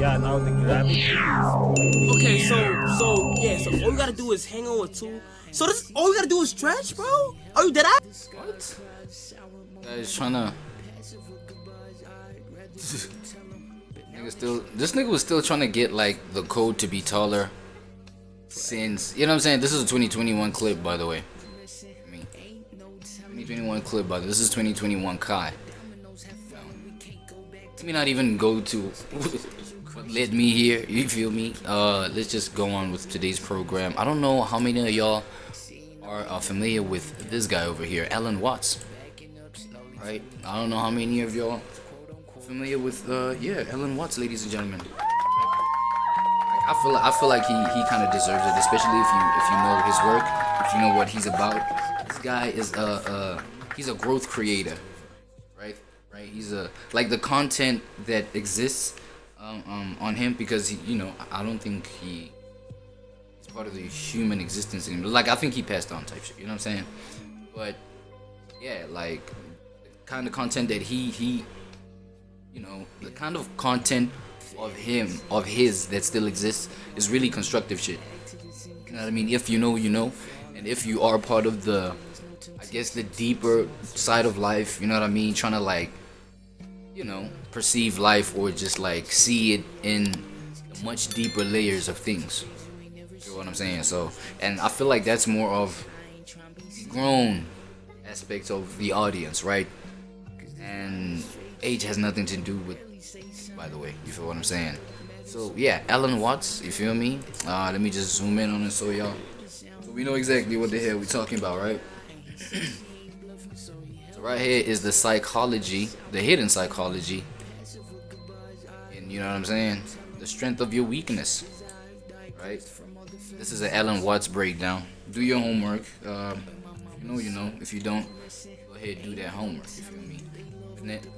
Yeah, now the gravity is Okay, so all you gotta do is hang on with two. So this all you gotta do is stretch, bro. Are you dead ass? What? Guys trying to. This nigga was still trying to get like the code to be taller. Since you know what I'm saying, this is a 2021 clip, by the way. I mean, 2021 clip, by the way. This is 2021 Kai. Let me not even go to what led me here. You feel me? Let's just go on with today's program. I don't know how many of y'all are familiar with this guy over here, Alan Watts. Right? I don't know how many of y'all are familiar with Alan Watts, ladies and gentlemen. I feel like he kind of deserves it, especially if you know his work, if you know what he's about. This guy is he's a growth creator, right? He's like the content that exists on him, because I don't think he's part of the human existence anymore. Like, I think he passed on type shit. You know what I'm saying? But yeah, like the kind of content that he the kind of content of his that still exists is really constructive shit. You know what I mean? If you know, you know, and if you are part of the, I guess, the deeper side of life, you know what I mean, trying to like, perceive life or just like see it in much deeper layers of things. You know what I'm saying? So, and I feel like that's more of the grown aspects of the audience, right? And age has nothing to do with, by the way, you feel what I'm saying? So yeah, Alan Watts, you feel me? Let me just zoom in on it so we know exactly what the hell we talking about, right? So right here is the psychology, the hidden psychology, and you know what I'm saying? The strength of your weakness, right? This is an Alan Watts breakdown. Do your homework. You know. If you don't, go ahead and do that homework. You feel me?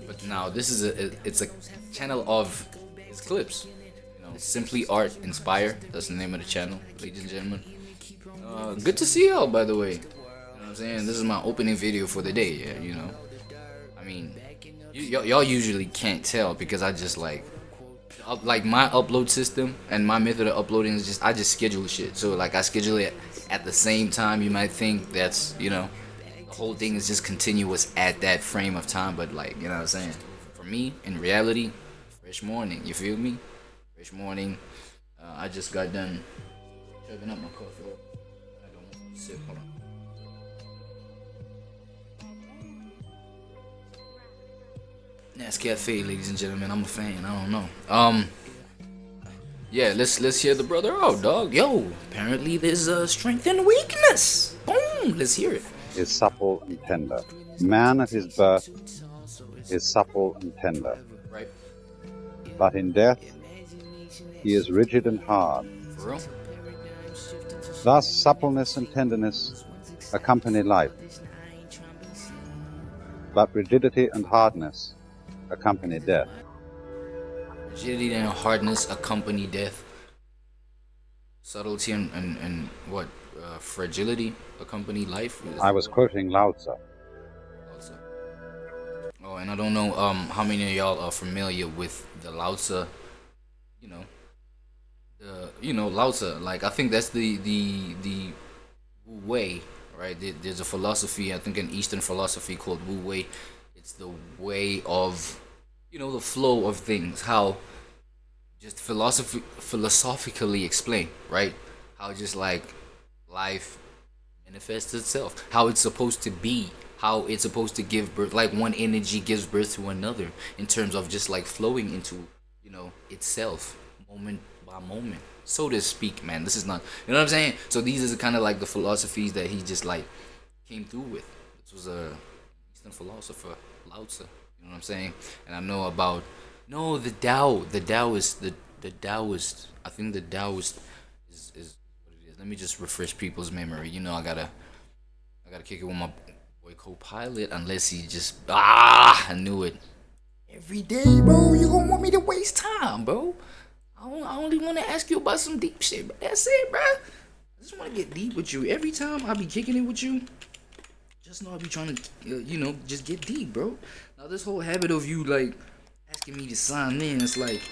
But now this is it's a channel of his clips. Simply Art Inspire. That's the name of the channel, ladies and gentlemen. Good to see y'all, by the way. You know what I'm saying? This is my opening video for the day. Yeah, I mean, y'all usually can't tell because I just like my upload system and my method of uploading is I just schedule shit. So like I schedule it at the same time. You might think that's the whole thing is just continuous at that frame of time, but like, you know what I'm saying? For me, in reality, fresh morning. You feel me? Fresh morning. I just got done chugging up my coffee. I don't want to sip. Hold on. Nescafe, ladies and gentlemen. I'm a fan. I don't know. Yeah, let's hear the brother out, dog. Yo, apparently there's a strength and weakness. Boom. Let's hear it. Is supple and tender. Man at his birth is supple and tender. Right. But in death, he is rigid and hard. For real? Thus, suppleness and tenderness accompany life. But rigidity and hardness accompany death. Rigidity and hardness accompany death. Subtlety and what? Fragility accompany life. I was quoting Lao Tzu. Oh, and I don't know how many of y'all are familiar with the Lao Tzu. Lao Tzu. Like, I think that's the Wu Wei, right? There's a philosophy, I think an Eastern philosophy called Wu Wei. It's the way of the flow of things, how just philosophically explain, right? How just like life manifests itself, how it's supposed to be, how it's supposed to give birth, like one energy gives birth to another in terms of just like flowing into itself moment by moment, so to speak, man. This is not, you know what I'm saying? So these are kind of like the philosophies that he just like came through with. This was a Eastern philosopher, Lao Tzu, you know what I'm saying? And I know about the Taoist, I think the Taoist is let me just refresh people's memory. I gotta kick it with my boy co-pilot, unless he just I knew it. Every day, bro, you gonna want me to waste time, bro. I only want to ask you about some deep shit, but that's it, bro. I just want to get deep with you. Every time I be kicking it with you, just know I be trying to, just get deep, bro. Now this whole habit of you like asking me to sign in, it's like,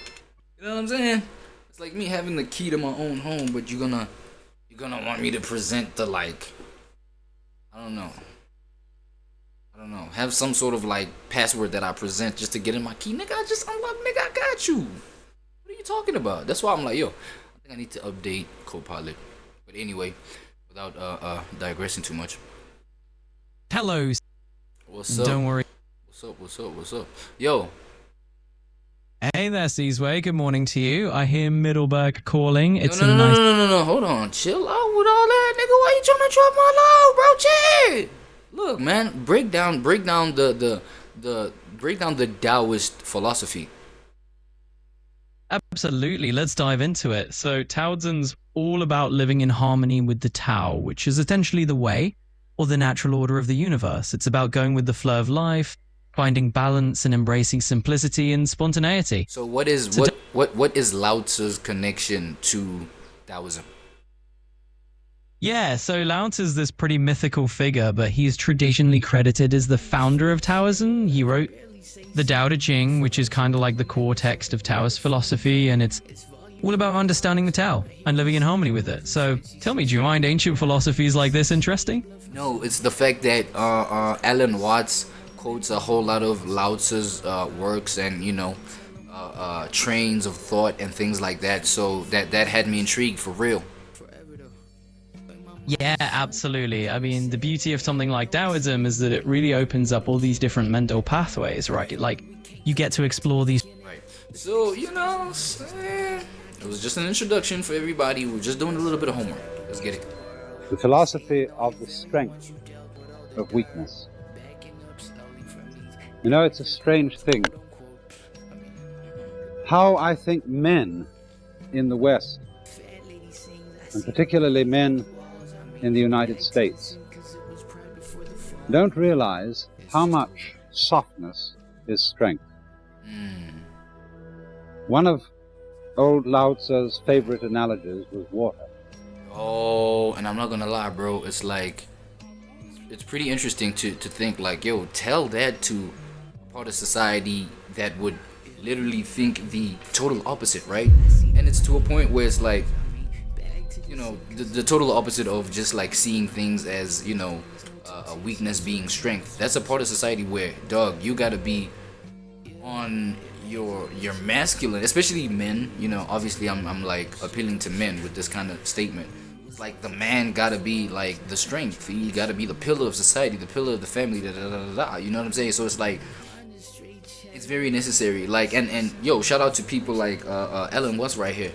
You know what I'm saying? It's like me having the key to my own home, but you're gonna want me to present the like, I don't know, have some sort of like password that I present just to get in my key. Nigga, I just unlocked. Nigga, I got you. What are you talking about? That's why I'm like, yo, I think I need to update Copilot. But anyway, without digressing too much. Hello. What's up? Don't worry. What's up? Yo. Hey there, Seasway. Good morning to you. I hear Middleburg calling. It's No. Hold on. Chill out with all that, nigga. Why you trying to drop my load, bro? Chill. Look, man. Break down the Taoist philosophy. Absolutely. Let's dive into it. So Taoism's all about living in harmony with the Tao, which is essentially the way or the natural order of the universe. It's about going with the flow of life, finding balance and embracing simplicity and spontaneity. So what is Lao Tzu's connection to Taoism? Yeah, so Lao Tzu is this pretty mythical figure, but he's traditionally credited as the founder of Taoism. He wrote the Tao Te Ching, which is kind of like the core text of Taoist philosophy, and it's all about understanding the Tao and living in harmony with it. So tell me, do you find ancient philosophies like this interesting? No, it's the fact that Alan Watts quotes a whole lot of Lao Tzu's works and, you know, trains of thought and things like that. So that had me intrigued for real. Yeah, absolutely. I mean, the beauty of something like Taoism is that it really opens up all these different mental pathways, right? Like, you get to explore these. Right. So, you know, it was just an introduction for everybody. We're just doing a little bit of homework. Let's get it. The philosophy of the strength of weakness. You know, it's a strange thing. How I think men in the West, and particularly men in the United States, don't realize how much softness is strength. One of old Lao Tzu's favorite analogies was water. Oh, and I'm not gonna lie, bro. It's like, it's pretty interesting to think like, yo, tell that to a part of society that would literally think the total opposite, right? And it's to a point where it's like, you know, the total opposite of just like seeing things as, you know, a weakness being strength. That's a part of society where, dog, you gotta be on your masculine, especially men. You know, obviously I'm like appealing to men with this kind of statement. It's like the man gotta be like the strength. He gotta be the pillar of society, the pillar of the family. You know what I'm saying? So it's like, it's very necessary. Like, and yo, shout out to people like Ellen Watts right here.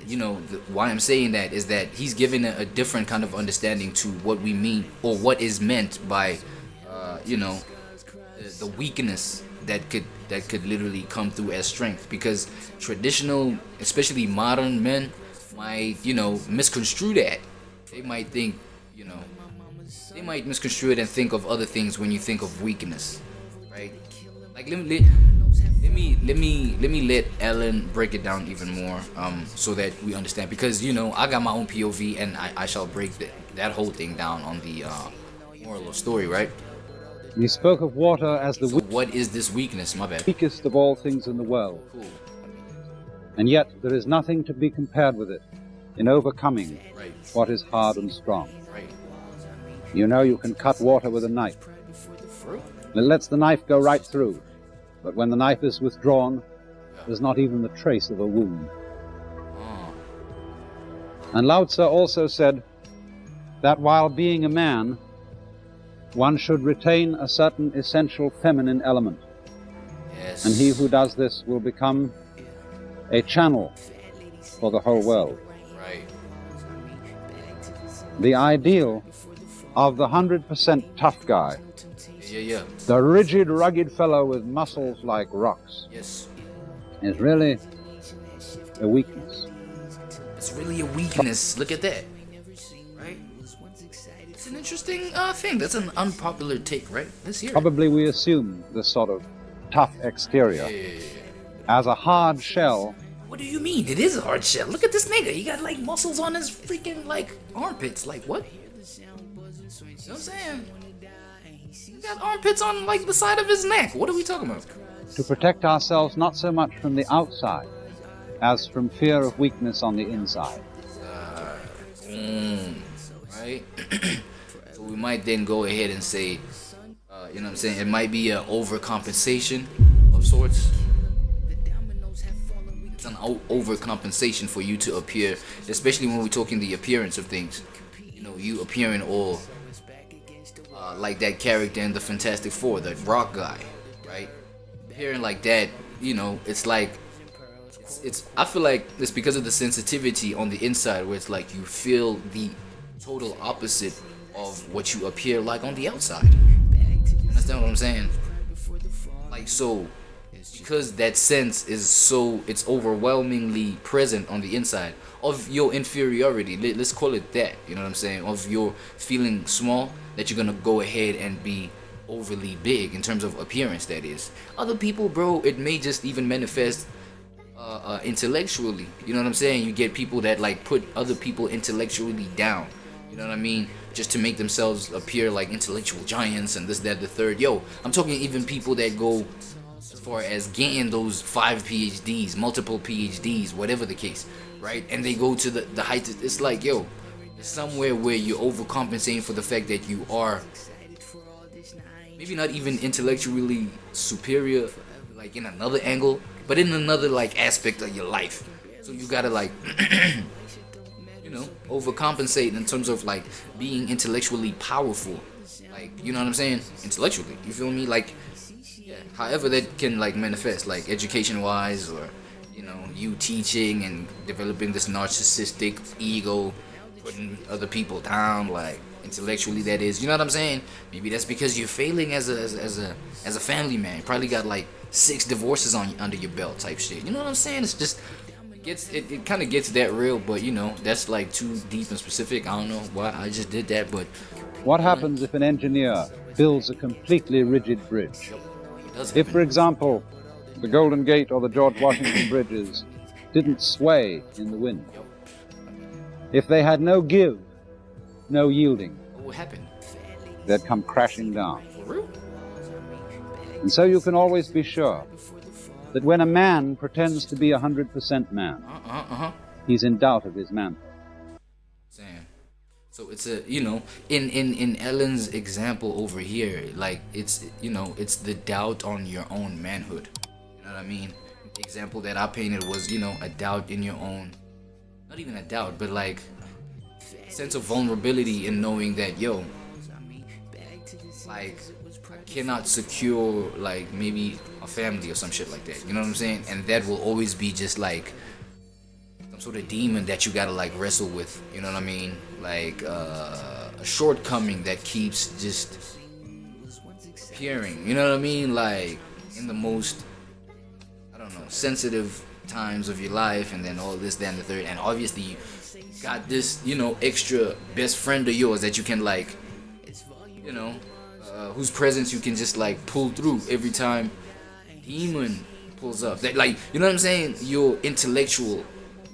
You know, why I'm saying that is that he's given a different kind of understanding to what we mean, or what is meant by, you know, the weakness that could literally come through as strength. Because traditional, especially modern men, might, you know, misconstrue that. They might think, you know, they might misconstrue it and think of other things when you think of weakness, right? Like, let me let Ellen break it down even more, so that we understand. Because, you know, I got my own POV, and I shall break that whole thing down on the moral of story, right? He spoke of water as the What is this weakness? My bad. weakest of all things in the world. Cool. And yet there is nothing to be compared with it in overcoming Right. what is hard and strong. Right. You know, you can cut water with a knife. It lets the knife go right through. But when the knife is withdrawn, there's not even the trace of a wound. And Lao Tzu also said that while being a man, one should retain a certain essential feminine element. Yes. And he who does this will become a channel for the whole world. Right. The ideal of the 100% tough guy, Yeah. the rigid, rugged fellow with muscles like rocks, Yes. is really a weakness. It's really a weakness. Look at that. Right? It's an interesting thing. That's an unpopular take, right? Let's hear it. Probably we assume this sort of tough exterior as a hard shell. What do you mean? It is a hard shell. Look at this nigga. He got like muscles on his freaking like armpits. Like what? You know what I'm saying? He got armpits on like the side of his neck. What are we talking about? To protect ourselves not so much from the outside, as from fear of weakness on the inside. Right? So we might then go ahead and say, you know what I'm saying, it might be an overcompensation of sorts. It's an overcompensation for you to appear, especially when we're talking the appearance of things. You know, you appearing all like that character in the Fantastic Four, that rock guy, right? Appearing like that, you know, it's like, it's I feel like it's because of the sensitivity on the inside, where it's like you feel the total opposite of what you appear like on the outside. You understand what I'm saying? Like, so because that sense is so, it's overwhelmingly present on the inside of your inferiority, let's call it that, you know what I'm saying, of your feeling small, that you're gonna go ahead and be overly big in terms of appearance. That is, other people, bro, it may just even manifest intellectually. You know what I'm saying? You get people that like put other people intellectually down, you know what I mean, just to make themselves appear like intellectual giants and this, that, the third. Yo, I'm talking even people that go as far as getting those 5 PhDs, multiple PhDs, whatever the case, right? And they go to the heights. It's like, yo, there's somewhere where you're overcompensating for the fact that you are maybe not even intellectually superior, like in another angle, but in another like aspect of your life. So you gotta like you know, overcompensate in terms of like being intellectually powerful, like, you know what I'm saying, intellectually, you feel me? Like, yeah, however that can like manifest, like education wise, or you know, you teaching and developing this narcissistic ego, putting other people down, like intellectually, that is, you know what I'm saying? Maybe that's because you're failing as a family man. You probably got like 6 divorces under your belt type shit. You know what I'm saying? It's just it kind of gets that real, but you know, that's like too deep and specific. I don't know why I just did that, but What happens if an engineer builds a completely rigid bridge? If, for example, the Golden Gate or the George Washington bridges didn't sway in the wind, if they had no give, no yielding, what would happen? they'd come crashing down. For real? And so you can always be sure that when a man pretends to be 100% man, he's in doubt of his manhood. Saying. So it's a, you know, in Ellen's example over here, like it's, you know, it's the doubt on your own manhood. You know what I mean? The example that I painted was, you know, a doubt in your own, not even a doubt, but like sense of vulnerability in knowing that, yo, like I cannot secure like maybe a family or some shit like that. You know what I'm saying? And that will always be just like some sort of demon that you gotta like wrestle with. You know what I mean? Like a shortcoming that keeps just appearing. You know what I mean? Like in the most, I don't know, sensitive times of your life, and then all this, that, and the third. And obviously you got this, you know, extra best friend of yours that you can like, you know, whose presence you can just like pull through every time demon pulls up. That, like, you know what I'm saying? Your intellectual,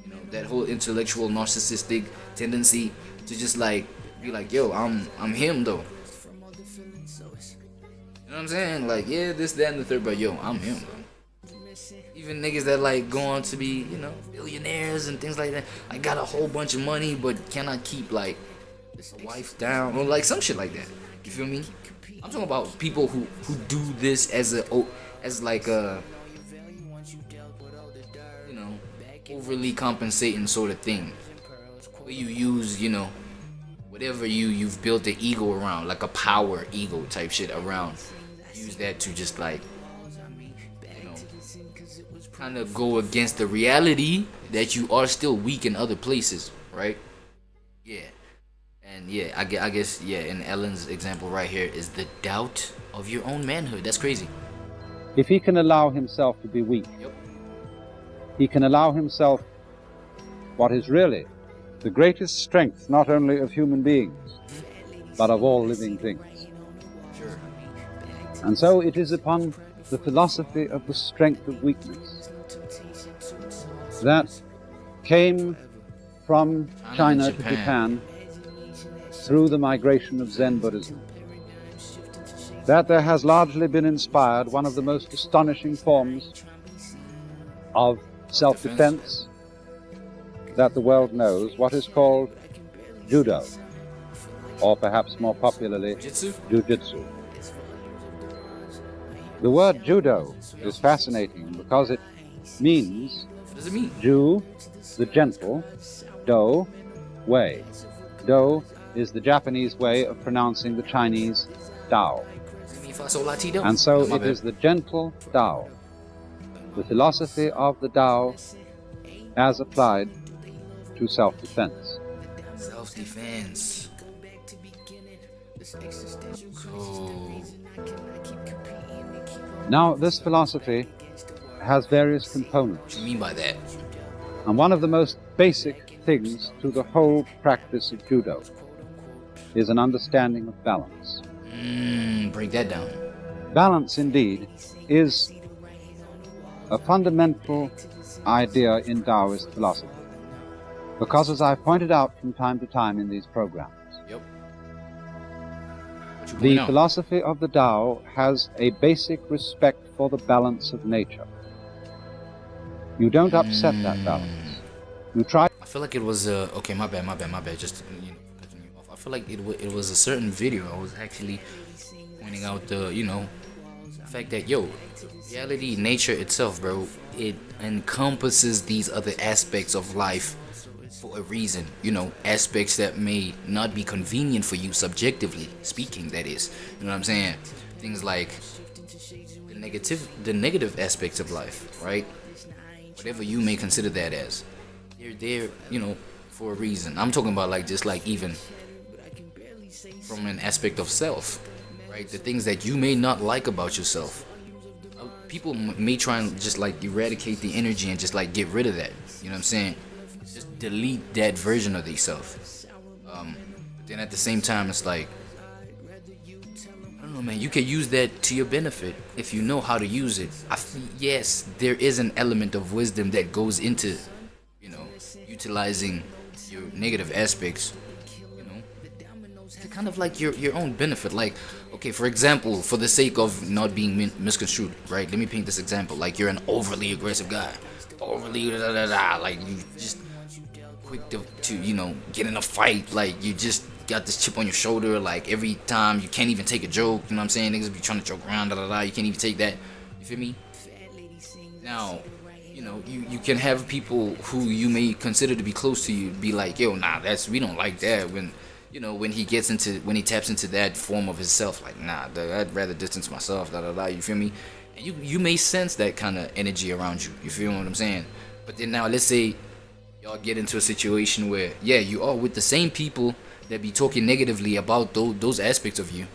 you know, that whole intellectual narcissistic tendency to just like be like, yo, I'm him though. You know what I'm saying? Like, yeah, this, that, and the third, but yo, I'm him though. Even niggas that like go on to be, you know, billionaires and things like that. I got a whole bunch of money, but cannot keep like a wife down or like some shit like that. You feel me? I'm talking about people who do this as like a, you know, overly compensating sort of thing. Where you use, you know, whatever you've built the ego around, like a power ego type shit around. Use that to just like, you know, kind of go against the reality that you are still weak in other places, right? Yeah. And yeah, I guess, yeah, in Ellen's example right here is the doubt of your own manhood. That's crazy. If he can allow himself to be weak, Yep. he can allow himself what is really the greatest strength not only of human beings, but of all living things. Sure. And so it is upon the philosophy of the strength of weakness that came from China to Japan through the migration of Zen Buddhism, that there has largely been inspired one of the most astonishing forms of self-defense that the world knows, what is called judo, or perhaps more popularly, jiu-jitsu. The word judo is fascinating because it means What does it mean? Ju, the gentle, do, way. Do is the Japanese way of pronouncing the Chinese Tao. And so it is the gentle Tao, the philosophy of the Tao as applied to self-defense. Self-defense. Cool. Now, this philosophy has various What components, do you mean by that? and one of the most basic things to the whole practice of judo is an understanding of balance. Break that down. Balance, indeed, is a fundamental idea in Taoist philosophy, because as I pointed out from time to time in these programs, Yep. What you the point out? philosophy of the Tao has a basic respect for the balance of nature. You don't upset that balance. You try. I feel like it was okay. My bad. Just cutting you off. I feel like it was a certain video. I was actually pointing out the fact that reality, nature itself, bro, it encompasses these other aspects of life for a reason. Aspects that may not be convenient for you subjectively speaking. That is, you know what I'm saying? Things like the negative aspects of life, right? Whatever you may consider that as, they're there, for a reason. I'm talking about just even from an aspect of self, right? The things that you may not like about yourself. People may try and just eradicate the energy and just get rid of that. You know what I'm saying? Just delete that version of themselves. But then at the same time, it's I don't know, man. You can use that to your benefit if you know how to use it. Yes, there is an element of wisdom that goes into, utilizing your negative aspects, to kind of your own benefit. Okay, for example, for the sake of not being misconstrued, right? Let me paint this example. You're an overly aggressive guy, overly you just quick to get in a fight. You just got this chip on your shoulder. Every time you can't even take a joke. You know what I'm saying? Niggas be trying to joke around. You can't even take that. You feel me? Now, you can have people who you may consider to be close to you be nah, we don't like that. When he taps into that form of himself, nah, I'd rather distance myself. You feel me? And you may sense that kind of energy around you. You feel what I'm saying? But then now, let's say y'all get into a situation where you are with the same people that be talking negatively about those aspects of you.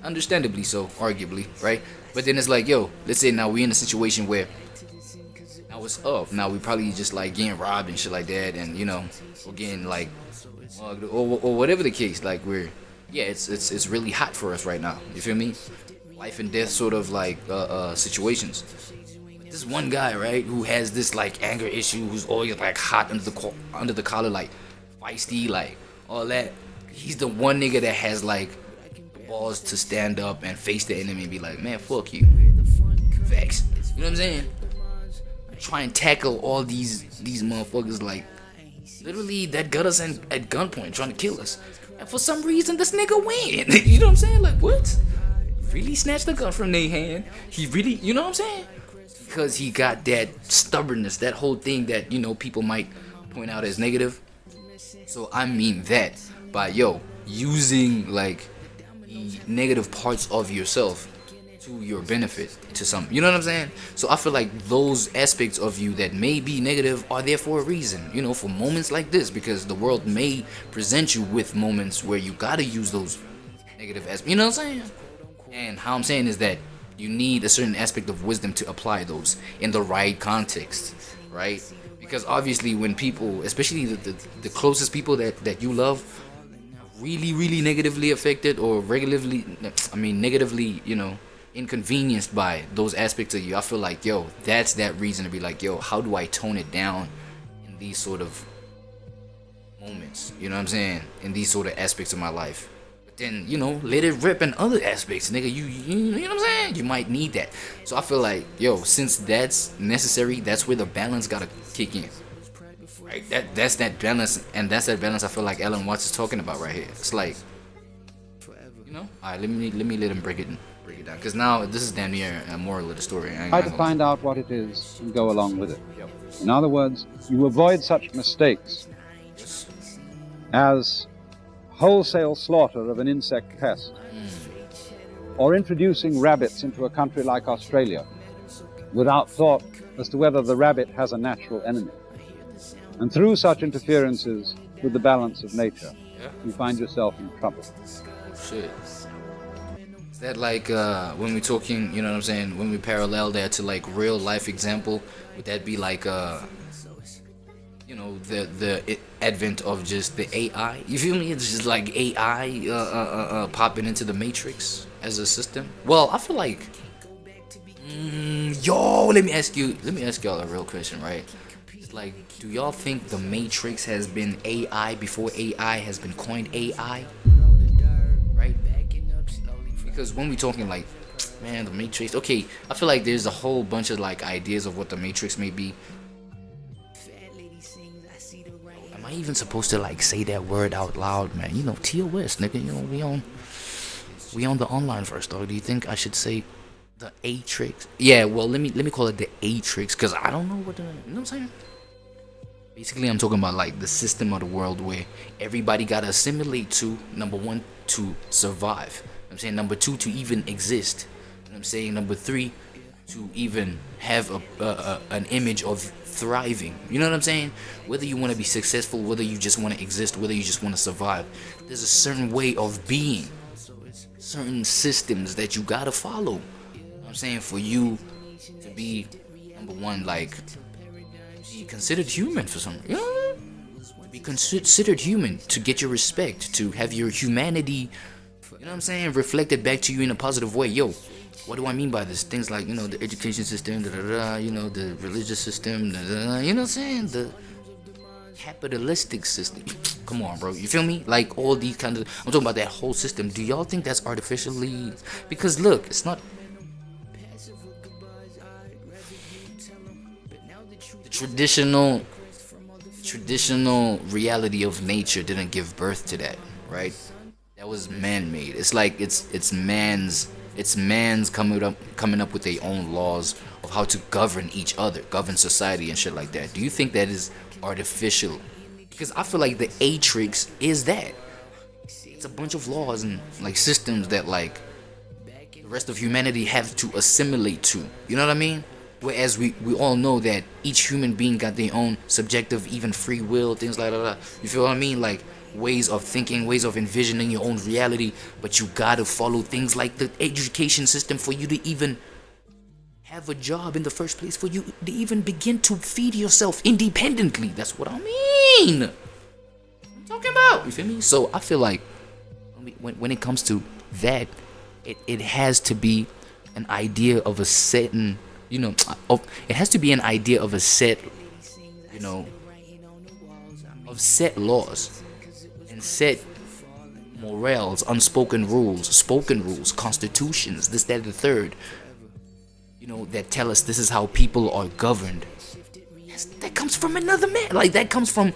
Understandably so, arguably, right? But then it's let's say now we're in a situation where now it's up. Now we probably just getting robbed and shit like that, and we're getting mugged or whatever the case. It's really hot for us right now. You feel me? Life and death sort of situations. But this one guy, right, who has this anger issue, who's always hot under the collar, feisty, all that. He's the one nigga that has the balls to stand up and face the enemy and be man, fuck you. Facts. You know what I'm saying? Try and tackle all these motherfuckers literally that got us at gunpoint trying to kill us. And for some reason this nigga win. You know what I'm saying? What? Really snatched the gun from their hand. He really, you know what I'm saying? Because he got that stubbornness, that whole thing that, people might point out as negative. So I mean that by using the negative parts of yourself to your benefit, to some, you know what I'm saying? So I feel those aspects of you that may be negative are there for a reason, for moments like this, because the world may present you with moments where you gotta use those negative aspects, you know what I'm saying? And how I'm saying is that you need a certain aspect of wisdom to apply those in the right context, right? Because obviously when people, especially the closest people that you love, are really negatively affected or negatively, inconvenienced by those aspects of you, I feel that's that reason to be how do I tone it down in these sort of moments, you know what I'm saying, in these sort of aspects of my life. But then, you know, let it rip in other aspects, nigga. You know what I'm saying? You might need that. So I feel like, yo, since that's necessary, that's where the balance gotta kick in. Right? That's that balance, and that's that balance I feel like Alan Watts is talking about right here. It's like, you know, alright, let me let him break it down. Cause now this is damn near a moral of the story. Try to find out what it is and go along with it. In other words, you avoid such mistakes as wholesale slaughter of an insect pest, or introducing rabbits into a country like Australia without thought as to whether the rabbit has a natural enemy. And through such interferences with the balance of nature, you find yourself in trouble. Shit. Is that like when we're talking, you know what I'm saying, when we parallel that to like real life example, would that be like you know, the advent of just the AI? You feel me? It's just like AI popping into the Matrix as a system. Well, I feel like yo, let me ask y'all a real question, right? It's like, do y'all think the Matrix has been AI before AI has been coined AI? Right? Because when we talking like, man, the Matrix, okay, I feel like there's a whole bunch of like ideas of what the Matrix may be. Am I even supposed to like say that word out loud, man? You know, TOS, nigga, you know, we on the online first, though. Do you think I should say the Atrix? Yeah, well, let me call it the Atrix, because I don't know what the, you know what I'm saying? Basically, I'm talking about like the system of the world where everybody gotta assimilate to, number one, to survive. I'm saying number two, to even exist. I'm saying number three, to even have an image of thriving. You know what I'm saying? Whether you want to be successful, whether you just want to exist, whether you just want to survive, there's a certain way of being, certain systems that you gotta follow. You know what I'm saying, for you to be number one, like be considered human for some, you know, to be considered human, to get your respect, to have your humanity, you know what I'm saying, reflected back to you in a positive way. Yo, what do I mean by this? Things like, you know, the education system, you know, the religious system, you know what I'm saying, the capitalistic system. Come on, bro, you feel me? Like all these kinds of, I'm talking about that whole system. Do y'all think that's artificially? Because look, it's not. The traditional reality of nature didn't give birth to that, right? That was man-made. It's like it's man's coming up with their own laws of how to govern each other, govern society and shit like that. Do you think that is artificial? Because I feel like the Atrix is that. It's a bunch of laws and like systems that like the rest of humanity have to assimilate to. You know what I mean? Whereas we all know that each human being got their own subjective, even free will, things like that. You feel what I mean? Like ways of thinking, ways of envisioning your own reality, but you gotta follow things like the education system for you to even have a job in the first place, for you to even begin to feed yourself independently. That's what I mean. I'm talking about. You feel me? So I feel like when it comes to that, it has to be an idea of a certain, you know, it has to be an idea of a set, you know, of set laws and set morals, unspoken rules, spoken rules, constitutions, this, that, and the third, you know, that tell us this is how people are governed. That comes from another man. Like, that comes from,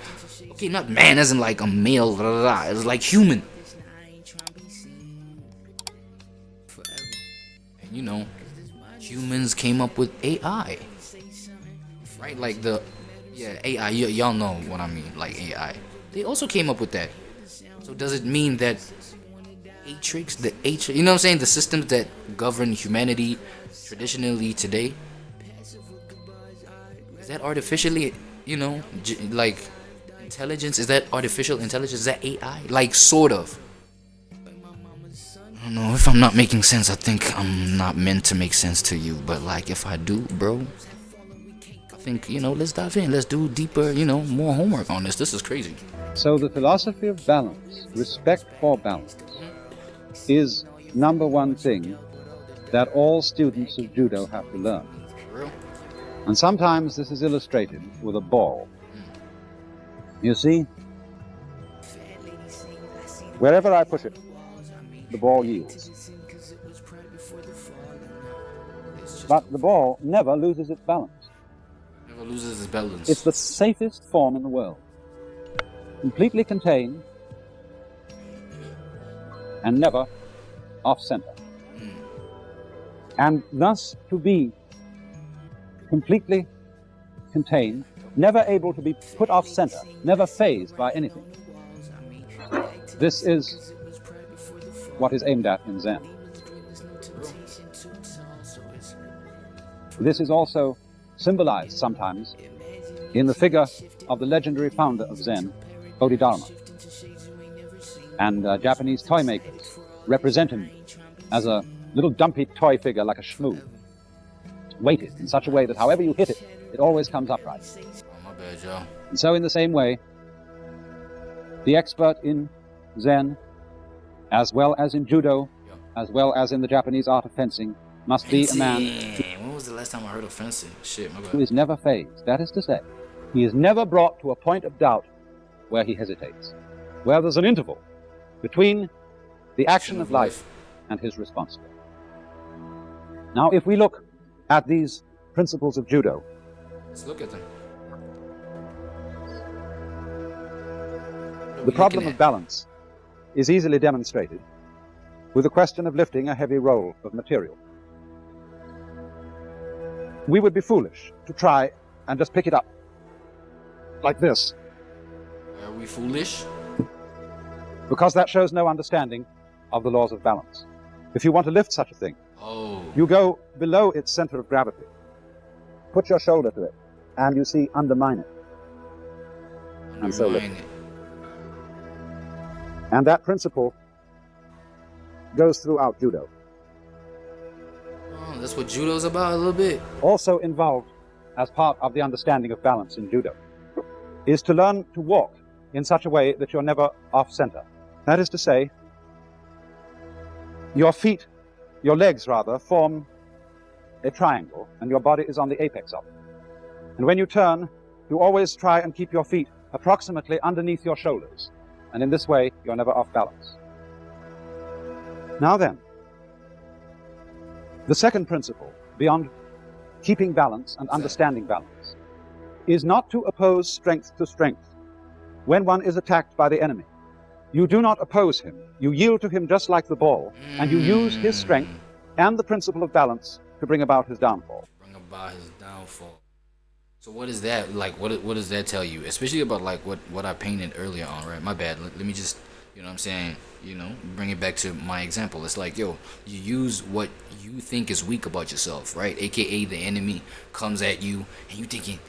okay, not man as in like a male, blah, blah, blah. It's like human. And, you know, humans came up with AI, right? Like the, yeah, AI, y'all know what I mean, like AI. They also came up with that. So does it mean that Atrix, you know what I'm saying, the systems that govern humanity traditionally today, is that artificially, you know, like intelligence? Is that artificial intelligence? Is that AI? Like, sort of. I don't know if I'm not making sense. I think I'm not meant to make sense to you, but like if I do, bro, I think, you know, let's dive in. Let's do deeper, you know, more homework on this. This is crazy. So the philosophy of balance, respect for balance, is number one thing that all students of judo have to learn. For real? And sometimes this is illustrated with a ball. You see, wherever I push it, the ball yields. But the ball never loses its balance. Never loses its balance. It's the safest form in the world. Completely contained and never off-center. And thus to be completely contained, never able to be put off-center, never phased by anything. This is what is aimed at in Zen. This is also symbolized sometimes in the figure of the legendary founder of Zen, Bodhidharma. And Japanese toy makers represent him as a little dumpy toy figure like a shmoo, weighted in such a way that however you hit it, it always comes upright. Oh, my bad, y'all. And so in the same way, the expert in Zen, as well as in judo, as well as in the Japanese art of fencing, must be a man When was the last time I heard of fencing? Shit, my bad. who is never phased. That is to say, he is never brought to a point of doubt where he hesitates, where there's an interval between the action of life and his response to it. Now, if we look at these principles of judo, Let's look at them. the problem of balance is easily demonstrated with the question of lifting a heavy roll of material. We would be foolish to try and just pick it up like this, Are we foolish? because that shows no understanding of the laws of balance. If you want to lift such a thing, Oh. you go below its center of gravity, put your shoulder to it, and you see undermine it. And so lift. Undermine it. And that principle goes throughout judo. Oh, that's what judo's about a little bit. Also involved as part of the understanding of balance in judo is to learn to walk in such a way that you're never off center. That is to say, your feet, your legs rather, form a triangle and your body is on the apex of it. And when you turn, you always try and keep your feet approximately underneath your shoulders. And in this way, you're never off balance. Now then, the second principle, beyond keeping balance and understanding balance, is not to oppose strength to strength. When one is attacked by the enemy, you do not oppose him. You yield to him just like the ball, and you use his strength and the principle of balance to bring about his downfall. Bring about his downfall. So what is that like? What does that tell you? Especially about like what I painted earlier on, right? My bad. Let me just, you know what I'm saying, bring it back to my example. It's like, yo, you use what you think is weak about yourself, right? AKA the enemy comes at you and you thinking,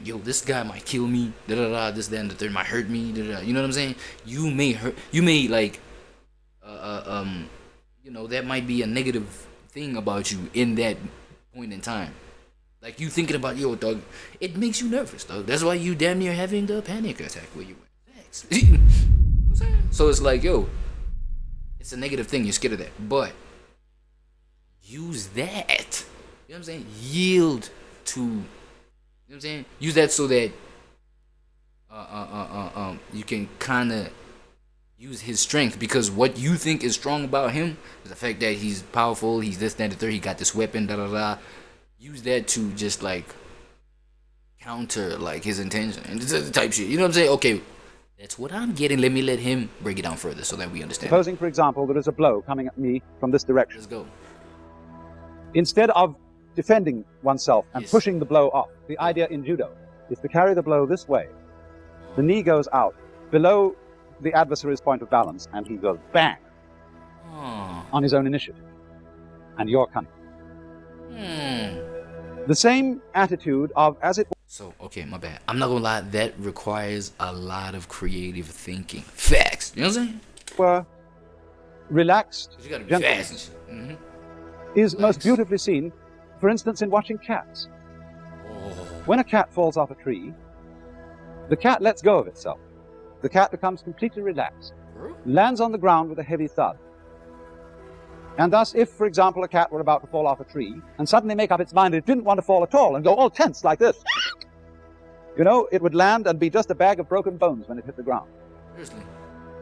yo, this guy might kill me, this, that, and the third might hurt me, you know what I'm saying? You may like, that might be a negative thing about you in that point in time. Like you thinking about, yo, dog, it makes you nervous, dog. That's why you damn near having the panic attack where you went. Thanks. You know what I'm saying? So it's like, yo, it's a negative thing. You're scared of that, but use that. You know what I'm saying? Yield to. You know what I'm saying? Use that so that you can kind of use his strength, because what you think is strong about him is the fact that he's powerful, he's this, that, and the third, he got this weapon, Use that to just like counter like his intention and this type shit. You know what I'm saying? Okay, that's what I'm getting. Let him break it down further so that we understand. Supposing, for example, there is a blow coming at me from this direction. Let's go. Instead of defending oneself and Yes. pushing the blow off, the idea in judo is to carry the blow this way. The knee goes out below the adversary's point of balance, and he goes bang on his own initiative. And you're coming. The same attitude of as it. So, okay, my bad. I'm not gonna lie, that requires a lot of creative thinking. Facts. You know what I'm saying? Were relaxed, You gotta be gentle, fast and shit. is most beautifully seen, for instance, in watching cats. When a cat falls off a tree, the cat lets go of itself. The cat becomes completely relaxed, lands on the ground with a heavy thud. And thus, if, for example, a cat were about to fall off a tree and suddenly make up its mind it didn't want to fall at all and go all tense like this, it would land and be just a bag of broken bones when it hit the ground. Seriously.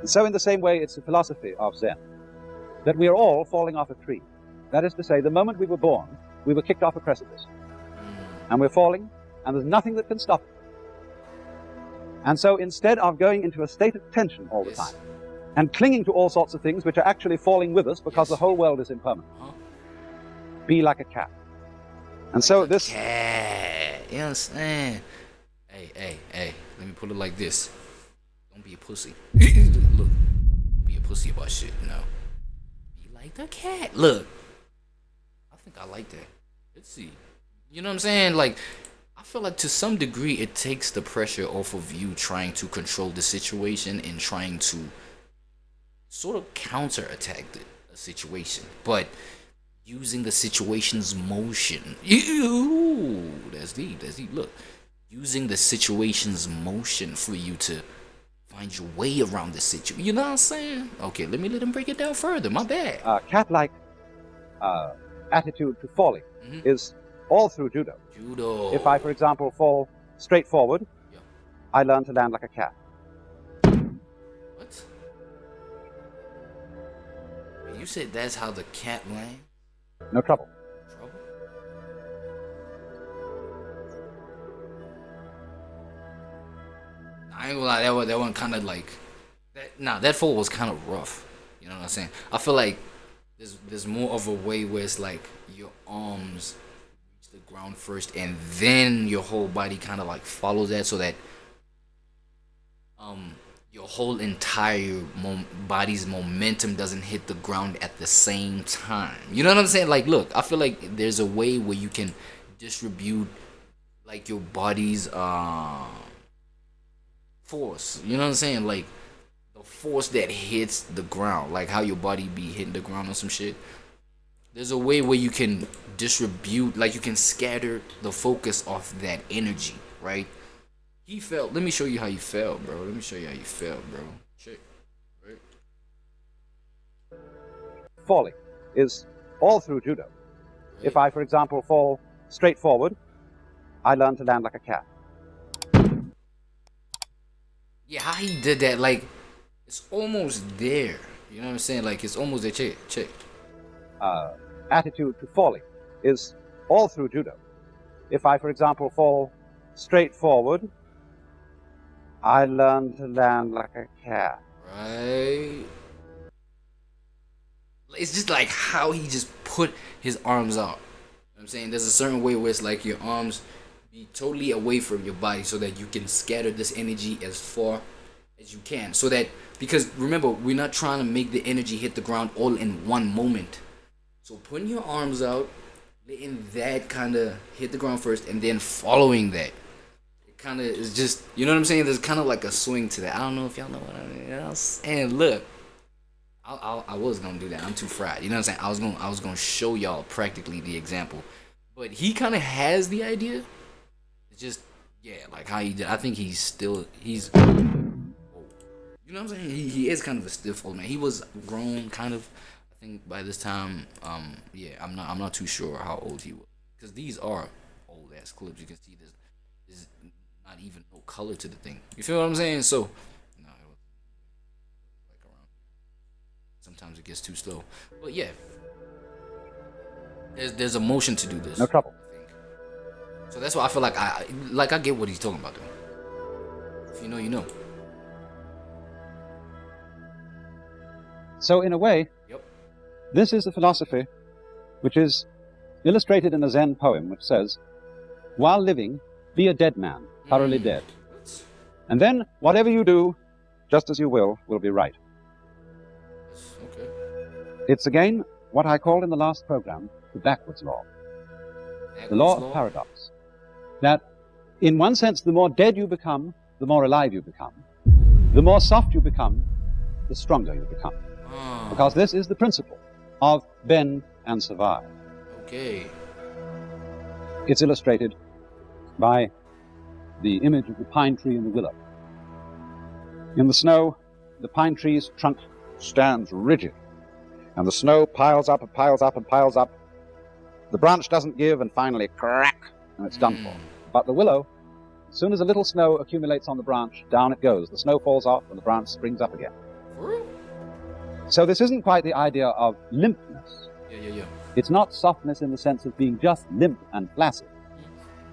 And so in the same way, it's the philosophy of Zen. that we are all falling off a tree. That is to say, the moment we were born, we were kicked off a precipice. And we're falling, and there's nothing that can stop it. And so instead of going into a state of tension all the time, and clinging to all sorts of things which are actually falling with us because the whole world is impermanent, be like a cat. And so this... Cat, you know what I'm saying? Hey, let me put it like this. Don't be a pussy. Look, don't be a pussy about shit, no. Be like the cat. Look, I think I like that. Let's see. You know what I'm saying? Like, I feel like to some degree it takes the pressure off of you trying to control the situation and trying to sort of counterattack the situation, but using the situation's motion. Ew, that's deep. Look, using the situation's motion for you to find your way around the situation. You know what I'm saying? Okay, let him break it down further. My bad. Cat-like attitude to falling is all through judo. If I, for example, fall straight forward, I learn to land like a cat. What? You said that's how the cat lands? No trouble. Trouble? I ain't gonna lie, that one kind of like that fall was kind of rough. You know what I'm saying? I feel like there's more of a way where it's like your arms reach the ground first and then your whole body kind of like follows that, so that your whole entire body's momentum doesn't hit the ground at the same time. You know what I'm saying? Like, look, I feel like there's a way where you can distribute like your body's force. You know what I'm saying? Like the force that hits the ground, like how your body be hitting the ground or some shit. There's a way where you can distribute, like you can scatter the focus off that energy, right? He fell. Let me show you how you fell, bro. Check. Right? Falling is all through judo. Right. If I, for example, fall straight forward, I learn to land like a cat. Yeah, how he did that, like, it's almost there. You know what I'm saying? Like, it's almost there. Check. Attitude to falling is all through judo. If I, for example, fall straight forward, I learned to land like a cat. Right. It's just like how he just put his arms out. You know what I'm saying? There's a certain way where it's like your arms be totally away from your body so that you can scatter this energy as far as you can. So that, because remember, we're not trying to make the energy hit the ground all in one moment. So putting your arms out, letting that kind of hit the ground first, and then following that. Kind of is just, you know what I'm saying? There's kind of like a swing to that. I don't know if y'all know what I mean. You know what I'm saying? Look, I was gonna do that. I'm too fried. You know what I'm saying? I was gonna show y'all practically the example, but he kind of has the idea. It's just, yeah, like how he did. I think he's you know what I'm saying? He is kind of a stiff old man. He was grown, kind of. I think by this time, yeah, I'm not too sure how old he was, because these are old ass clips. You can see this. Not even no color to the thing. You feel what I'm saying? So, no, it was like around. Sometimes it gets too slow, but yeah, there's a motion to do this. No trouble. I think. So that's why I feel like I get what he's talking about though. If you know, you know. So in a way, this is the philosophy which is illustrated in a Zen poem which says, while living, be a dead man, thoroughly dead. And then, whatever you do, just as you will be right. Okay. It's again what I called in the last program the backwards law. The law of paradox. That, in one sense, the more dead you become, the more alive you become. The more soft you become, the stronger you become. Because this is the principle of bend and survive. Okay. It's illustrated by the image of the pine tree and the willow. In the snow, the pine tree's trunk stands rigid, and the snow piles up and piles up and piles up. The branch doesn't give, and finally, crack, and it's done for. But the willow, as soon as a little snow accumulates on the branch, down it goes. The snow falls off, and the branch springs up again. So this isn't quite the idea of limpness. Yeah. It's not softness in the sense of being just limp and flaccid,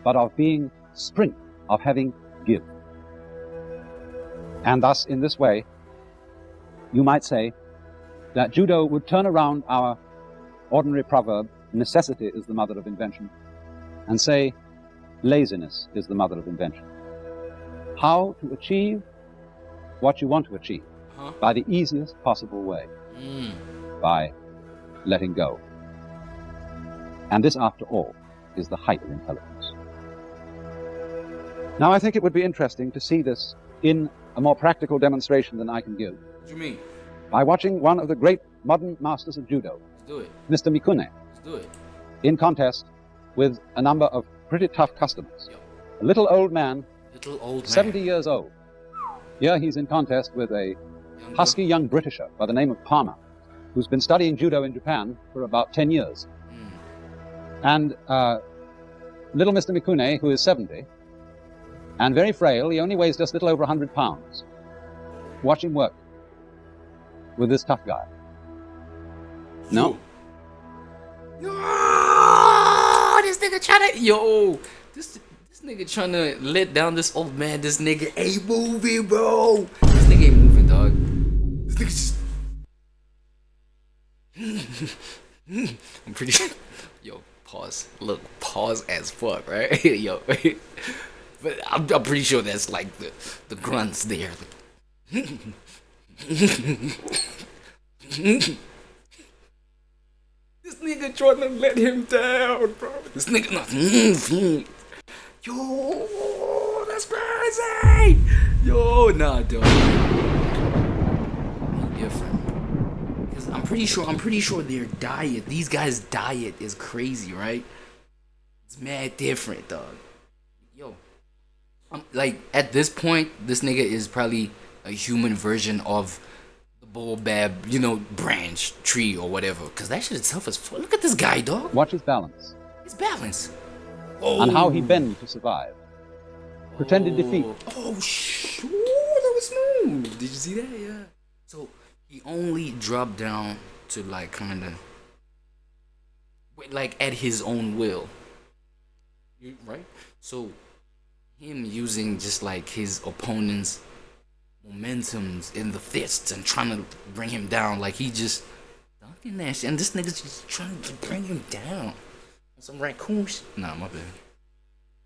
but of being strength, of having give. And thus, in this way, you might say that judo would turn around our ordinary proverb, necessity is the mother of invention, and say, laziness is the mother of invention. How to achieve what you want to achieve by the easiest possible way, by letting go. And this, after all, is the height of intelligence. Now, I think it would be interesting to see this in a more practical demonstration than I can give. What do you mean? By watching one of the great modern masters of judo, Let's do it. Mr. Mikune, Let's do it. in contest with a number of pretty tough customers. Yo. A little old man, Little old man. 70 years old. Here he's in contest with a husky young Britisher by the name of Palmer, who's been studying judo in Japan for about 10 years. And little Mr. Mikune, who is 70, and very frail, he only weighs just a little over 100 pounds. Watch him work with this tough guy. No? Yo, this nigga trying to, this nigga trying to let down this old man. This nigga ain't moving, bro. This nigga ain't moving, dog. This nigga just. I'm pretty sure. Yo, pause. Look, pause as fuck, right? Yo, but I'm pretty sure that's like the grunts there. This nigga trying to let him down, bro. This nigga not. Yo, that's crazy. Yo, nah, dog. Different. Cause I'm pretty sure their diet, these guys' diet is crazy, right? It's mad different, dog. Yo, I'm like at this point, this nigga is probably a human version of the baobab, branch tree or whatever. Cause that shit itself is full. Look at this guy, dog. Watch his balance. His balance. And how he bent to survive. Pretended defeat. Oh, that was smooth. Did you see that? Yeah. So he only dropped down to like kind of, like at his own will. Right? So him using just like his opponent's momentums in the fists and trying to bring him down, like he just dunking that shit, and this nigga's just trying to bring him down. Some raccoon shit. Nah, my bad.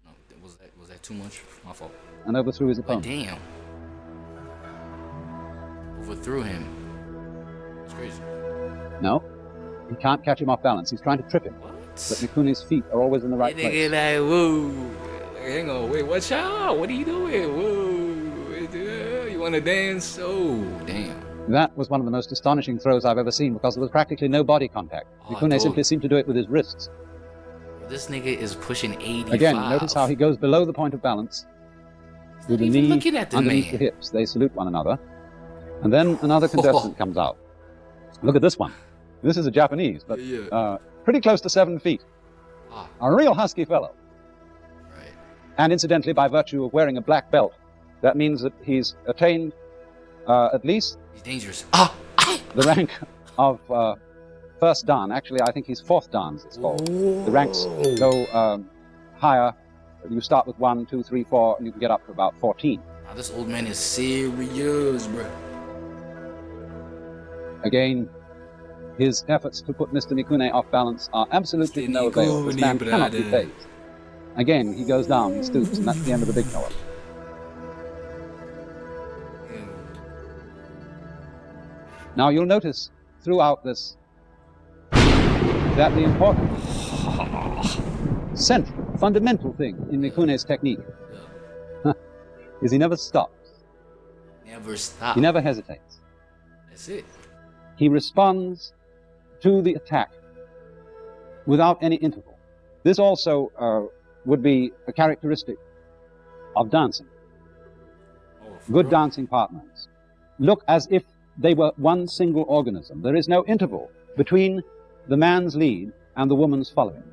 No, was that too much? My fault. And overthrew his But opponent. damn. Overthrew him. It's crazy. No, he can't catch him off balance. He's trying to trip him. What? But Mikune's feet are always in the right Nigga place. like, whoa. Hang on, wait, watch out. What are you doing? Whoa. You wanna dance? Oh, damn. That was one of the most astonishing throws I've ever seen because there was practically no body contact. Mikune dog. simply seemed to do it with his wrists. This nigga is pushing 85. Again, notice how he goes below the point of balance with the even knee looking at the underneath man. the hips. They salute one another. And then another contestant comes out. Look at this one. This is a Japanese, but pretty close to 7 feet. A real husky fellow. Right. And incidentally, by virtue of wearing a black belt, that means that he's attained at least He's dangerous. the rank of first dan. Actually, I think he's fourth dan, it's called. The ranks go higher. You start with 1, 2, 3, 4, and you can get up to about 14. Now this old man is serious, bro. Again, his efforts to put Mr. Mikune off balance are absolutely no avail. This man cannot be phased. Again, he goes down, he stoops, and that's the end of the big fella. Now you'll notice throughout this that the important, central, fundamental thing in Mikune's technique is he never stops. Never stop. He never hesitates. That's it. He responds to the attack without any interval. This also would be a characteristic of dancing. Good dancing partners look as if they were one single organism. There is no interval between the man's lead and the woman's following.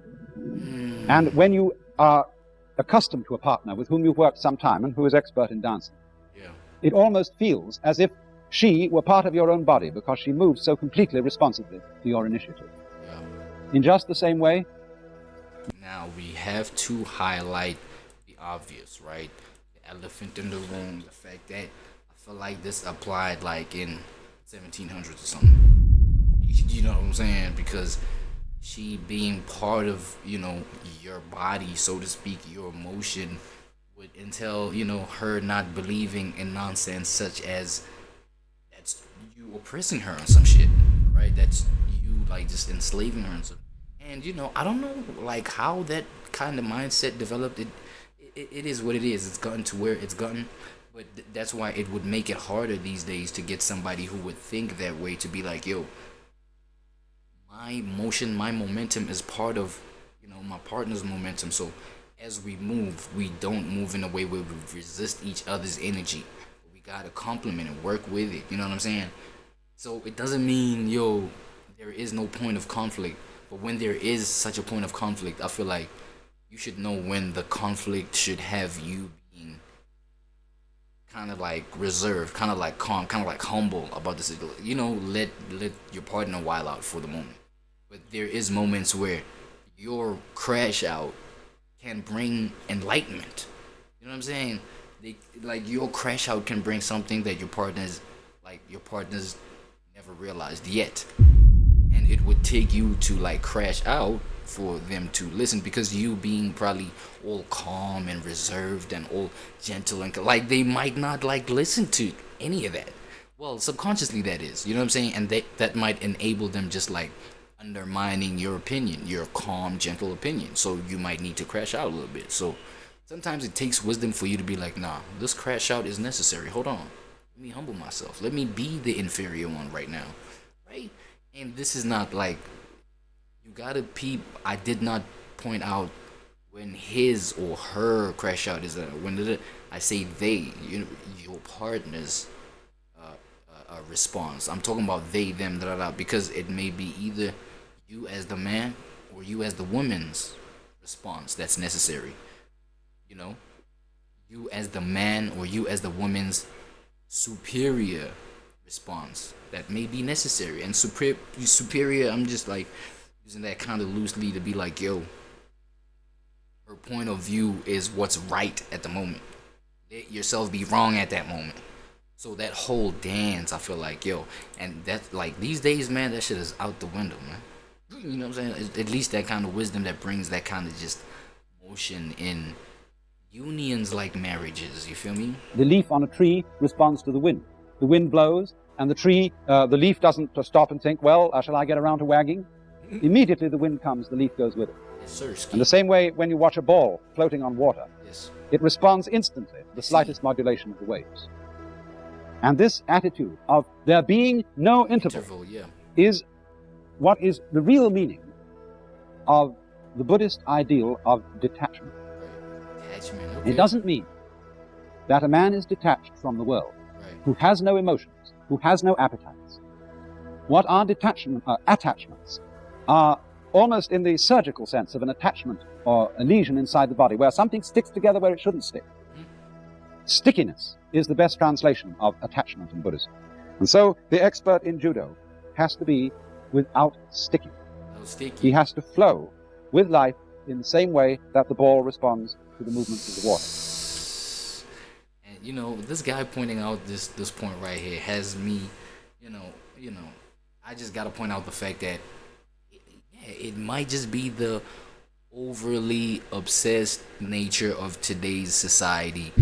And when you are accustomed to a partner with whom you've worked some time and who is expert in dancing, it almost feels as if she were part of your own body because she moved so completely responsively to your initiative. Yeah. In just the same way, Now we have to highlight the obvious, right? The elephant in the room, the fact that I feel like this applied like in 1700s or something. You know what I'm saying? Because she being part of, you know, your body, so to speak, your emotion would entail, you know, her not believing in nonsense such as that's you oppressing her on some shit, right? That's you like just enslaving her and stuff. And you know, I don't know like how that kind of mindset developed. It is what it is. It's gotten to where it's gotten, but that's why it would make it harder these days to get somebody who would think that way to be like, yo, my motion, my momentum is part of, you know, my partner's momentum. So as we move, we don't move in a way where we resist each other's energy. We gotta complement and work with it. You know what I'm saying? So it doesn't mean, yo, there is no point of conflict. But when there is such a point of conflict, I feel like you should know when the conflict should have you being kind of like reserved, kind of like calm, kind of like humble about this. You know, let your partner wild out for the moment. But there is moments where your crash out can bring enlightenment. You know what I'm saying? Like your crash out can bring something that your partner's never realized yet. And it would take you to like crash out for them to listen, because you being probably all calm and reserved and all gentle and like they might not like listen to any of that. Well, subconsciously that is, you know what I'm saying? And that might enable them just like undermining your opinion, your calm, gentle opinion. So you might need to crash out a little bit. So sometimes it takes wisdom for you to be like, nah, this crash out is necessary. Hold on. Let me humble myself. Let me be the inferior one right now. Right? And this is not like, you gotta peep. I did not point out when his or her crash out is when I say they, your partner's response. I'm talking about they, them, because it may be either you as the man or you as the woman's response that's necessary. You know, you as the man or you as the woman's superior response that may be necessary. And superior, I'm just like using that kind of loosely to be like, yo, her point of view is what's right at the moment. Let yourself be wrong at that moment. So that whole dance, I feel like, yo, and that's like these days, man, that shit is out the window, man. You know what I'm saying? At least that kind of wisdom that brings that kind of just motion in unions like marriages, you feel me? the leaf on a tree responds to the wind. The wind blows, and the leaf doesn't stop and think, well, shall I get around to wagging? Immediately the wind comes, the leaf goes with it. Yes, sir. Ski. And the same way when you watch a ball floating on water, Yes. it responds instantly to the slightest modulation of the waves. And this attitude of there being no interval Yeah. is what is the real meaning of the Buddhist ideal of detachment. Right. Attachment. Okay. It doesn't mean that a man is detached from the world, Right. who has no emotions, who has no appetites. What are attachments are almost in the surgical sense of an attachment or a lesion inside the body, where something sticks together where it shouldn't stick. Stickiness is the best translation of attachment in Buddhism. And so the expert in judo has to be without sticking. No sticky. He has to flow with life in the same way that the ball responds to the movements of the water. And you know, this guy pointing out this point right here has me, you know, I just gotta point out the fact that it might just be the overly obsessed nature of today's society,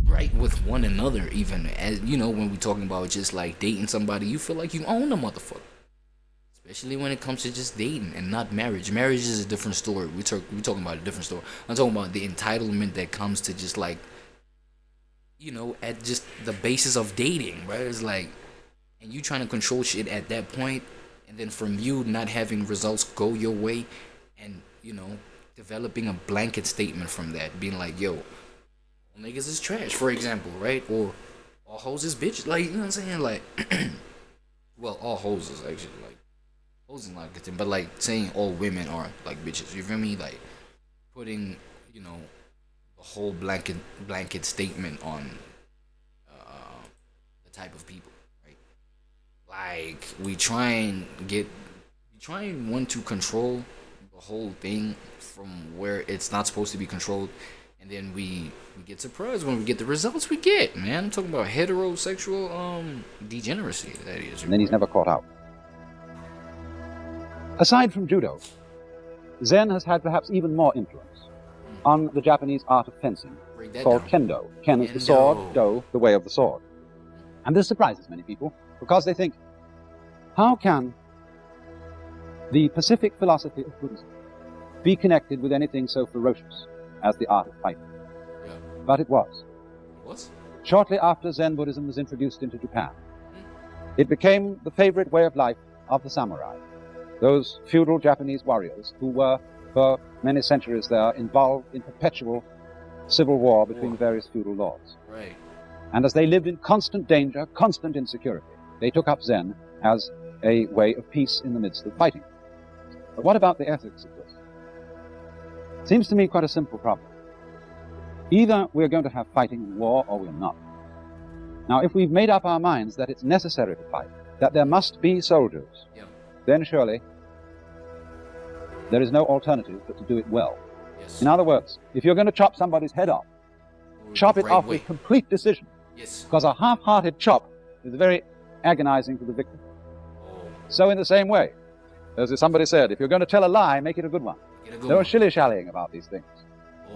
right, with one another. Even as you know, when we're talking about just like dating somebody, you feel like you own a motherfucker. Especially when it comes to just dating and not marriage. Marriage is a different story. We're talking about a different story. I'm talking about the entitlement that comes to just like, you know, at just the basis of dating, right? It's like, and you trying to control shit at that point, and then from you not having results go your way, and you know, developing a blanket statement from that, being like, yo, all niggas is trash, for example, right? Or all hoes is bitches, like, you know what I'm saying? Like, well, all hoes is actually like, hoes is not a good thing, but like saying all women are like bitches, you feel me? Like putting, you know, the whole blanket statement on the type of people, right? Like we try and want to control the whole thing from where it's not supposed to be controlled, and then we get surprised when we get the results we get, man. I'm talking about heterosexual degeneracy, that is. And then he's never caught out. Aside from judo, Zen has had perhaps even more influence on the Japanese art of fencing, called kendo. Ken is the sword, do, the way of the sword. And this surprises many people, because they think, how can the Pacific philosophy of Buddhism be connected with anything so ferocious as the art of fighting? Yeah. But it was. What? Shortly after Zen Buddhism was introduced into Japan, it became the favorite way of life of the samurai, those feudal Japanese warriors who were, for many centuries there, involved in perpetual civil war between the various feudal lords. Right. And as they lived in constant danger, constant insecurity, they took up Zen as a way of peace in the midst of fighting. But what about the ethics of this? Seems to me quite a simple problem. Either we're going to have fighting and war, or we're not. Now, if we've made up our minds that it's necessary to fight, that there must be soldiers, then surely there is no alternative but to do it well. Yes. In other words, if you're going to chop somebody's head off, chop it off with complete decision. Yes. Because a half-hearted chop is very agonizing to the victim. So in the same way, as somebody said, if you're going to tell a lie, make it a good one. No shilly-shallying about these things.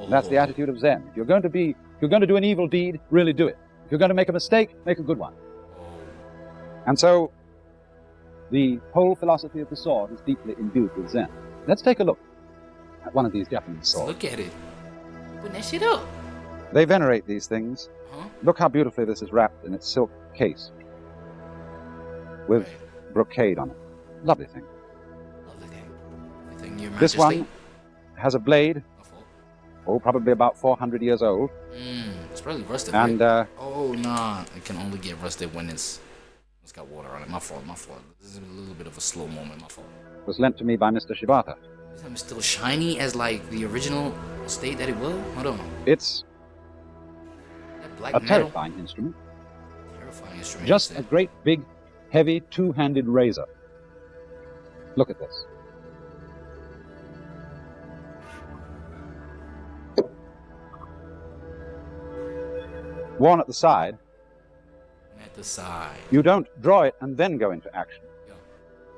That's the attitude of Zen. If you're going to do an evil deed, really do it. If you're going to make a mistake, make a good one. And so the whole philosophy of the sword is deeply imbued with Zen. Let's take a look at one of these Japanese swords. Look at it. Putting that shit up. They venerate these things. Look how beautifully this is wrapped in its silk case with brocade on it. Lovely thing. Lovely thing. Your This Majesty. one has a blade, probably about 400 years old. It's probably rusted. And oh nah, it can only get rusted when it's got water on it. My fault. This is a little bit of a slow moment. My fault. Was lent to me by Mr. Shibata. Is it still shiny as like the original state that it was? Hold on. It's that black a metal? terrifying instrument. Terrifying instrument. Just a great big, heavy, two-handed razor. Look at this. Worn at the side. At the side. You don't draw it and then go into action. Yeah.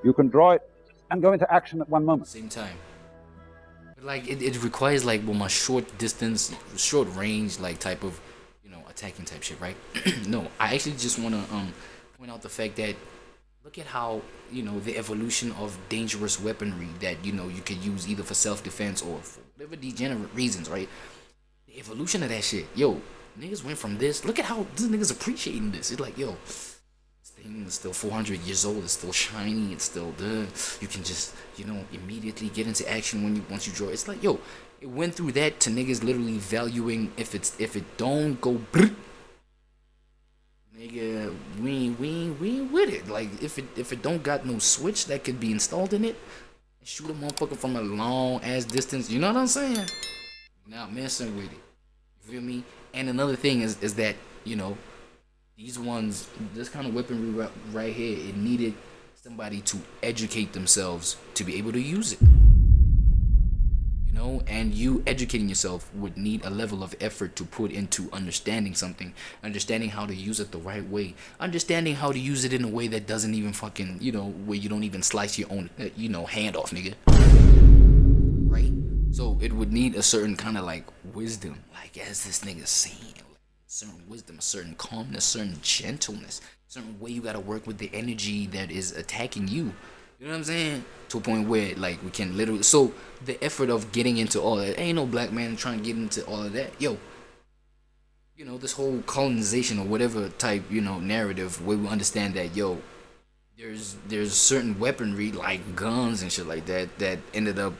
You can draw it and go into action at one moment. Same time. But like it requires like my short distance, short range, like type of, attacking type shit, right? No, I actually just want to point out the fact that look at how the evolution of dangerous weaponry that you could use either for self-defense or for whatever degenerate reasons, right? The evolution of that shit, niggas went from this. Look at how this niggas appreciating this. It's like, this thing is still 400 years old. It's still shiny. It's still good. You can just, immediately get into action once you draw. It's like, it went through that to niggas literally valuing if it don't go, nigga, we ain't with it. Like if it don't got no switch that could be installed in it, shoot a motherfucker from a long ass distance. You know what I'm saying? Not messing with it. You feel me? And another thing is that, these ones, this kind of weaponry right here, it needed somebody to educate themselves to be able to use it. And you educating yourself would need a level of effort to put into understanding something, understanding how to use it the right way, understanding how to use it in a way that doesn't even fucking, where you don't even slice your own, hand off, nigga. Right? So it would need a certain kind of like wisdom, like as this nigga's saying, like, certain wisdom, a certain calmness, certain gentleness, certain way you gotta work with the energy that is attacking you. You know what I'm saying? To a point where like we can literally, so the effort of getting into all that, ain't no black man trying to get into all of that. This whole colonization or whatever type, narrative where we understand that, there's certain weaponry like guns and shit like that ended up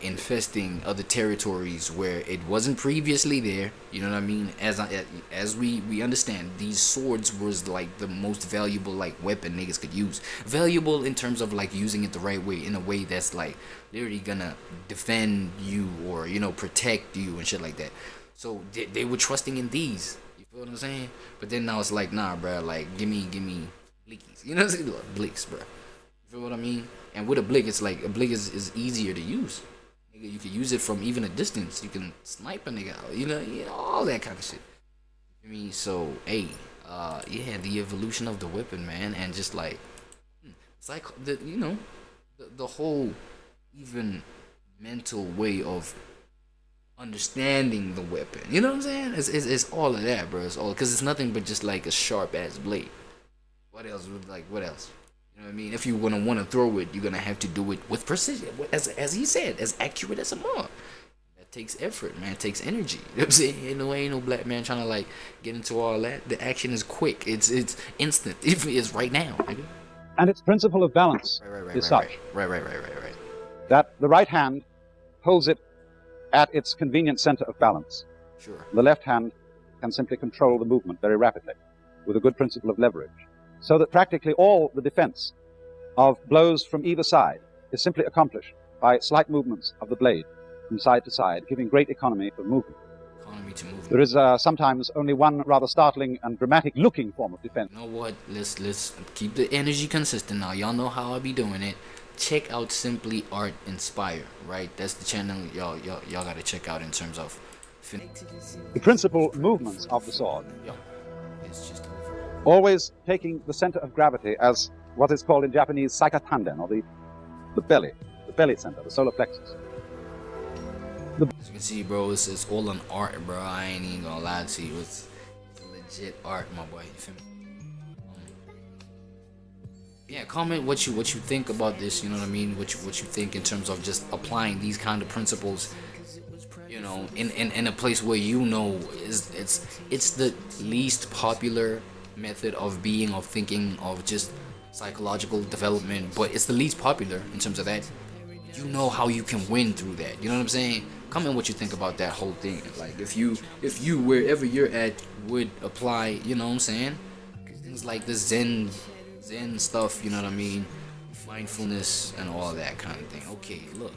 infesting other territories where it wasn't previously there. You know what I mean? As we understand, these swords was like the most valuable like weapon niggas could use. Valuable in terms of like using it the right way, in a way that's like literally gonna defend you or protect you and shit like that. So they were trusting in these. You feel what I'm saying? But then now it's like, nah, bro, like give me blickies. You know what I'm saying? Like, blicks, bro. You feel what I mean? And with a blick, it's like a blick is easier to use. Nigga, you can use it from even a distance. You can snipe a nigga out. You know, all that kind of shit. I mean, so hey, yeah, the evolution of the weapon, man, and just like it's like the whole even mental way of understanding the weapon. You know what I'm saying? It's all of that, bro. It's all because it's nothing but just like a sharp ass blade. What else? What else? You know what I mean? If you want to throw it, you're gonna have to do it with precision, as he said, as accurate as a mug. That takes effort, man. It takes energy. You know what I'm saying? Ain't no black man trying to like get into all that. The action is quick. It's instant. It's right now. Nigga. And its principle of balance is such that the right hand holds it at its convenient center of balance. Sure. The left hand can simply control the movement very rapidly with a good principle of leverage. So that practically all the defense of blows from either side is simply accomplished by slight movements of the blade from side to side, giving great economy of movement. There is sometimes only one rather startling and dramatic looking form of defense. You know what? Let's keep the energy consistent now. Y'all know how I be doing it. Check out Simply Art Inspire, right? That's the channel y'all gotta check out in terms of the principal movements of the sword. It's just always taking the center of gravity as what is called in Japanese saikatanden, or the belly center, the solar plexus. As you can see, bro, it's all an art, bro. I ain't even gonna lie to you. It's legit art, my boy. You feel me? Yeah, comment what you think about this. You know what I mean? What you think in terms of just applying these kind of principles. You know, in a place where it's the least popular method of thinking, of just psychological development, but it's the least popular in terms of that. You know how you can win through that. You know what I'm saying? Comment what you think about that whole thing. Like if you wherever you're at would apply, you know what I'm saying? Things like the Zen stuff, you know what I mean? Mindfulness and all that kind of thing. Okay, look.